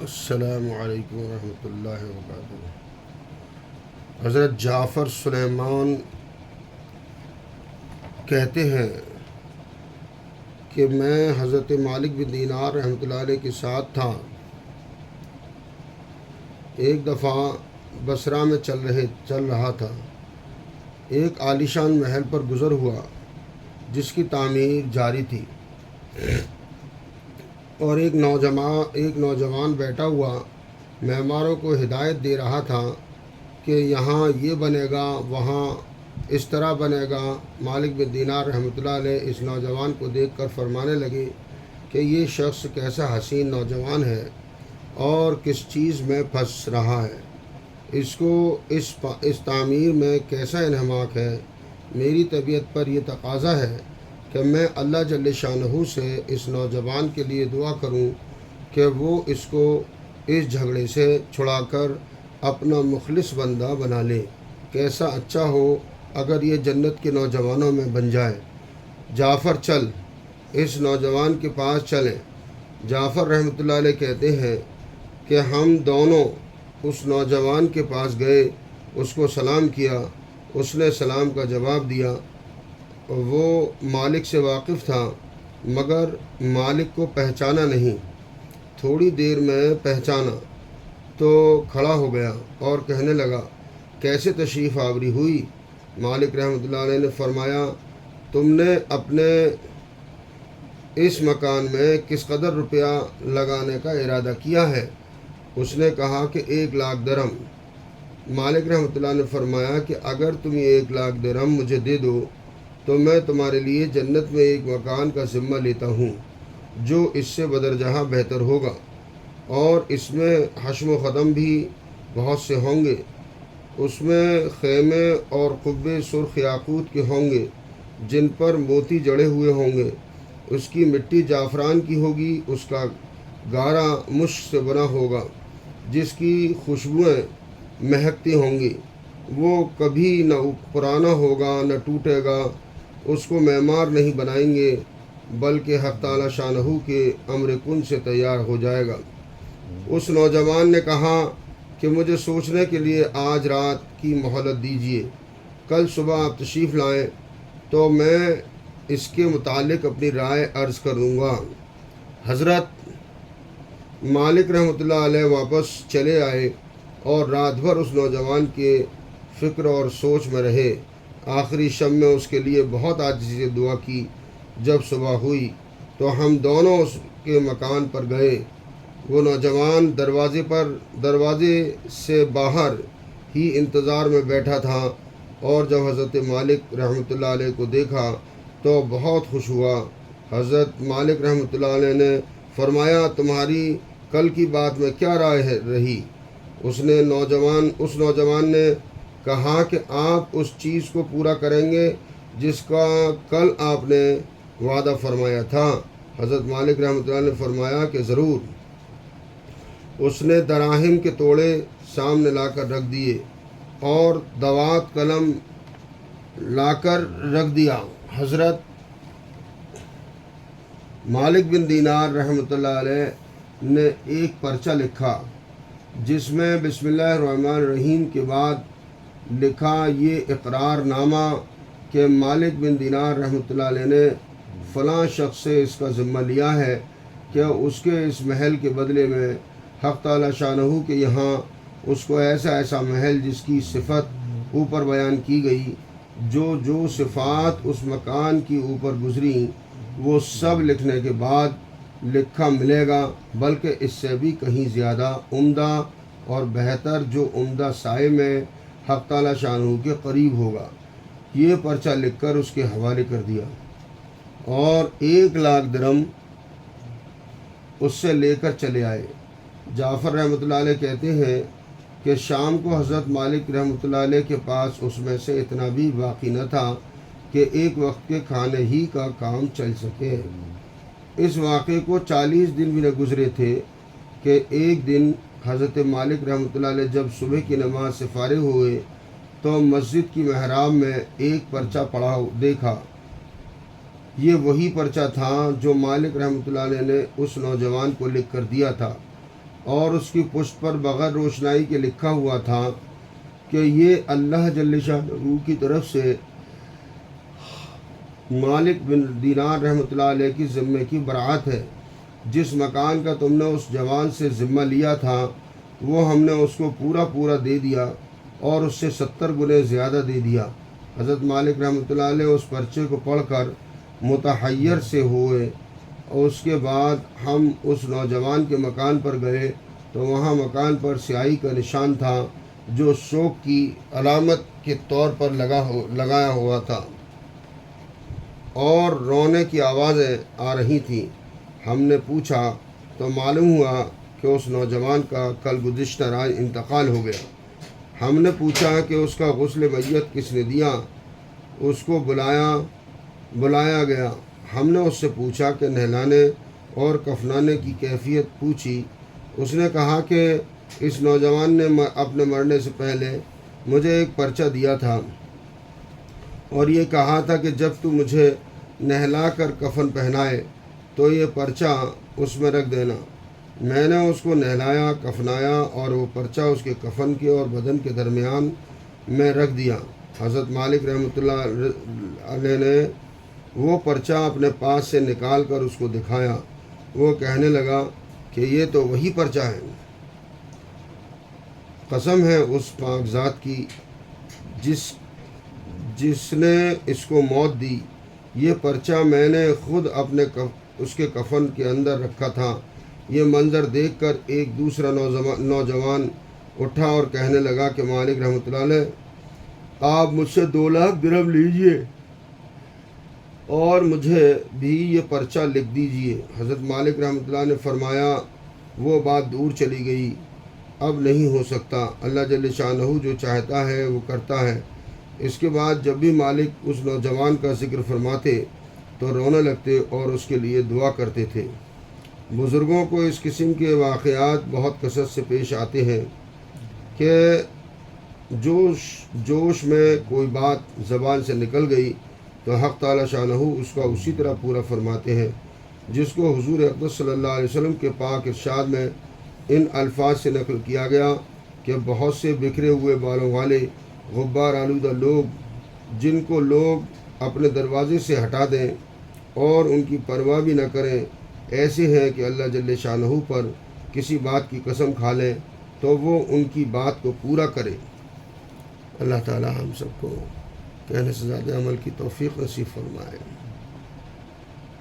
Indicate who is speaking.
Speaker 1: السلام علیکم ورحمۃ اللہ وبرکاتہ۔ حضرت جعفر سلیمان کہتے ہیں کہ میں حضرت مالک بن دینار رحمۃ اللہ علیہ کے ساتھ تھا۔ ایک دفعہ بصرہ میں چل رہا تھا۔ ایک عالیشان محل پر گزر ہوا جس کی تعمیر جاری تھی، اور ایک نوجوان بیٹھا ہوا معماروں کو ہدایت دے رہا تھا کہ یہاں یہ بنے گا، وہاں اس طرح بنے گا۔ مالک بن دینار رحمۃ اللہ علیہ اس نوجوان کو دیکھ کر فرمانے لگے کہ یہ شخص کیسا حسین نوجوان ہے اور کس چیز میں پھنس رہا ہے، اس کو اس تعمیر میں کیسا انہماک ہے۔ میری طبیعت پر یہ تقاضا ہے کہ میں اللہ جل شانہ سے اس نوجوان کے لیے دعا کروں کہ وہ اس کو اس جھگڑے سے چھڑا کر اپنا مخلص بندہ بنا لے۔ کیسا اچھا ہو اگر یہ جنت کے نوجوانوں میں بن جائے۔ جعفر چل، اس نوجوان کے پاس چلیں۔ جعفر رحمۃ اللہ علیہ کہتے ہیں کہ ہم دونوں اس نوجوان کے پاس گئے، اس کو سلام کیا، اس نے سلام کا جواب دیا۔ وہ مالک سے واقف تھا مگر مالک کو پہچانا نہیں۔ تھوڑی دیر میں پہچانا تو کھڑا ہو گیا اور کہنے لگا، کیسے تشریف آوری ہوئی؟ مالک رحمۃ اللہ علیہ نے فرمایا، تم نے اپنے اس مکان میں کس قدر روپیہ لگانے کا ارادہ کیا ہے؟ اس نے کہا کہ 1,00,000 درہم۔ مالک رحمۃ اللہ نے فرمایا کہ اگر تم یہ 1,00,000 درہم مجھے دے دو تو میں تمہارے لیے جنت میں ایک مکان کا ذمہ لیتا ہوں جو اس سے بدرجہ بہتر ہوگا، اور اس میں حشم و خدم بھی بہت سے ہوں گے۔ اس میں خیمے اور قبے سرخ یاقوت کے ہوں گے جن پر موتی جڑے ہوئے ہوں گے۔ اس کی مٹی جعفران کی ہوگی، اس کا گارا مشک سے بنا ہوگا جس کی خوشبوئیں مہکتی ہوں گی۔ وہ کبھی نہ پرانا ہوگا نہ ٹوٹے گا۔ اس کو معمار نہیں بنائیں گے بلکہ حق تعالی شانہ کے امر کن سے تیار ہو جائے گا۔ اس نوجوان نے کہا کہ مجھے سوچنے کے لیے آج رات کی مہلت دیجیے، کل صبح آپ تشریف لائیں تو میں اس کے متعلق اپنی رائے عرض کر دوں گا۔ حضرت مالک رحمۃ اللہ علیہ واپس چلے آئے اور رات بھر اس نوجوان کے فکر اور سوچ میں رہے۔ آخری شب میں اس کے لیے بہت عاجزی سے دعا کی۔ جب صبح ہوئی تو ہم دونوں اس کے مکان پر گئے۔ وہ نوجوان دروازے سے باہر ہی انتظار میں بیٹھا تھا، اور جب حضرت مالک رحمۃ اللہ علیہ کو دیکھا تو بہت خوش ہوا۔ حضرت مالک رحمۃ اللہ علیہ نے فرمایا، تمہاری کل کی بات میں کیا رائے رہی؟ اس نوجوان نے کہا کہ آپ اس چیز کو پورا کریں گے جس کا کل آپ نے وعدہ فرمایا تھا۔ حضرت مالک رحمۃ اللہ نے فرمایا کہ ضرور۔ اس نے دراہم کے توڑے سامنے لا کر رکھ دیے اور دوات قلم لا کر رکھ دیا۔ حضرت مالک بن دینار رحمۃ اللہ علیہ نے ایک پرچہ لکھا جس میں بسم اللہ الرحمن الرحیم کے بعد لکھا یہ اقرار نامہ کہ مالک بن دینار رحمۃ اللہ علیہ نے فلاں شخص سے اس کا ذمہ لیا ہے کہ اس کے اس محل کے بدلے میں حق تعالی شانہ کے یہاں اس کو ایسا محل جس کی صفت اوپر بیان کی گئی، جو صفات اس مکان کی اوپر گزری وہ سب لکھنے کے بعد لکھا ملے گا، بلکہ اس سے بھی کہیں زیادہ عمدہ اور بہتر، جو عمدہ سائے میں حق تعالی شانہ کے قریب ہوگا۔ یہ پرچہ لکھ کر اس کے حوالے کر دیا اور 1,00,000 درہم اس سے لے کر چلے آئے۔ جعفر رحمۃ اللہ علیہ کہتے ہیں کہ شام کو حضرت مالک رحمۃ اللہ علیہ کے پاس اس میں سے اتنا بھی باقی نہ تھا کہ ایک وقت کے کھانے ہی کا کام چل سکے۔ اس واقعے کو 40 دن بھی نہ گزرے تھے کہ ایک دن حضرت مالک رحمۃ اللہ علیہ جب صبح کی نماز سے فارغ ہوئے تو مسجد کی محراب میں ایک پرچہ پڑا دیکھا۔ یہ وہی پرچہ تھا جو مالک رحمۃ اللہ علیہ نے اس نوجوان کو لکھ کر دیا تھا۔ اور اس کی پشت پر بغیر روشنائی کے لکھا ہوا تھا کہ یہ اللہ جل شانہ کی طرف سے مالک بن دینار رحمۃ اللہ علیہ کی ذمے کی برات ہے۔ جس مکان کا تم نے اس جوان سے ذمہ لیا تھا وہ ہم نے اس کو پورا دے دیا اور اس سے 70 گنے زیادہ دے دیا۔ حضرت مالک رحمۃ اللہ علیہ اس پرچے کو پڑھ کر متحیر سے ہوئے اور اس کے بعد ہم اس نوجوان کے مکان پر گئے تو وہاں مکان پر سیاہی کا نشان تھا جو شوق کی علامت کے طور پر لگایا ہوا تھا اور رونے کی آوازیں آ رہی تھیں۔ ہم نے پوچھا تو معلوم ہوا کہ اس نوجوان کا کل گزشتہ رات انتقال ہو گیا۔ ہم نے پوچھا کہ اس کا غسل میت کس نے دیا؟ اس کو بلایا گیا۔ ہم نے اس سے پوچھا کہ نہلانے اور کفنانے کی کیفیت پوچھی۔ اس نے کہا کہ اس نوجوان نے اپنے مرنے سے پہلے مجھے ایک پرچہ دیا تھا اور یہ کہا تھا کہ جب تو مجھے نہلا کر کفن پہنائے تو یہ پرچہ اس میں رکھ دینا۔ میں نے اس کو نہلایا، کفنایا اور وہ پرچہ اس کے کفن کے اور بدن کے درمیان میں رکھ دیا۔ حضرت مالک رحمۃ اللہ علیہ نے وہ پرچہ اپنے پاس سے نکال کر اس کو دکھایا۔ وہ کہنے لگا کہ یہ تو وہی پرچہ ہے۔ قسم ہے اس پاک ذات کی جس نے اس کو موت دی، یہ پرچہ میں نے خود اس کے کفن کے اندر رکھا تھا۔ یہ منظر دیکھ کر ایک دوسرا نوجوان اٹھا اور کہنے لگا کہ مالک رحمۃ اللہ علیہ آپ مجھ سے 2 لاکھ درہم لیجئے اور مجھے بھی یہ پرچہ لکھ دیجئے۔ حضرت مالک رحمۃ اللہ نے فرمایا وہ بات دور چلی گئی، اب نہیں ہو سکتا، اللہ جل شانہ جو چاہتا ہے وہ کرتا ہے۔ اس کے بعد جب بھی مالک اس نوجوان کا ذکر فرماتے تو رونے لگتے اور اس کے لیے دعا کرتے تھے۔ بزرگوں کو اس قسم کے واقعات بہت کثرت سے پیش آتے ہیں کہ جوش میں کوئی بات زبان سے نکل گئی تو حق تعالی شانہ اس کا اسی طرح پورا فرماتے ہیں، جس کو حضور اقدس صلی اللہ علیہ وسلم کے پاک ارشاد میں ان الفاظ سے نقل کیا گیا کہ بہت سے بکھرے ہوئے بالوں والے غبار آلودہ لوگ جن کو لوگ اپنے دروازے سے ہٹا دیں اور ان کی پرواہ بھی نہ کریں، ایسے ہیں کہ اللہ جل شانہ پر کسی بات کی قسم کھا لیں تو وہ ان کی بات کو پورا کرے۔ اللہ تعالی ہم سب کو کہنے سے زیادہ عمل کی توفیق نصیب فرمائے۔